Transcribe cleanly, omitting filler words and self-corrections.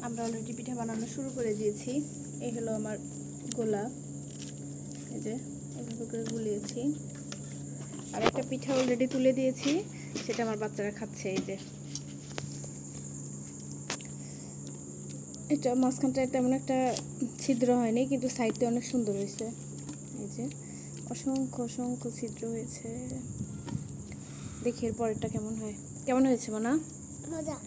আমরা অলরেডি পিঠা বানানো শুরু করে দিয়েছি। এই হলো আমার গোলা, এই যে এভাবে করে গুলিয়েছি। আর একটা পিঠা অলরেডি তুলে দিয়েছি, সেটা আমার বাচ্চারা খাচ্ছে। এই যে এটা মাঝখানটা তেমন একটা ছিদ্র হয়নি, কিন্তু সাইডটা অনেক সুন্দর হয়েছে। এই যে অসংখ্য অসংখ্য ছিদ্র হয়েছে। দেখি এর পরেরটা কেমন হয়। কেমন হয়েছে মানা? মজা।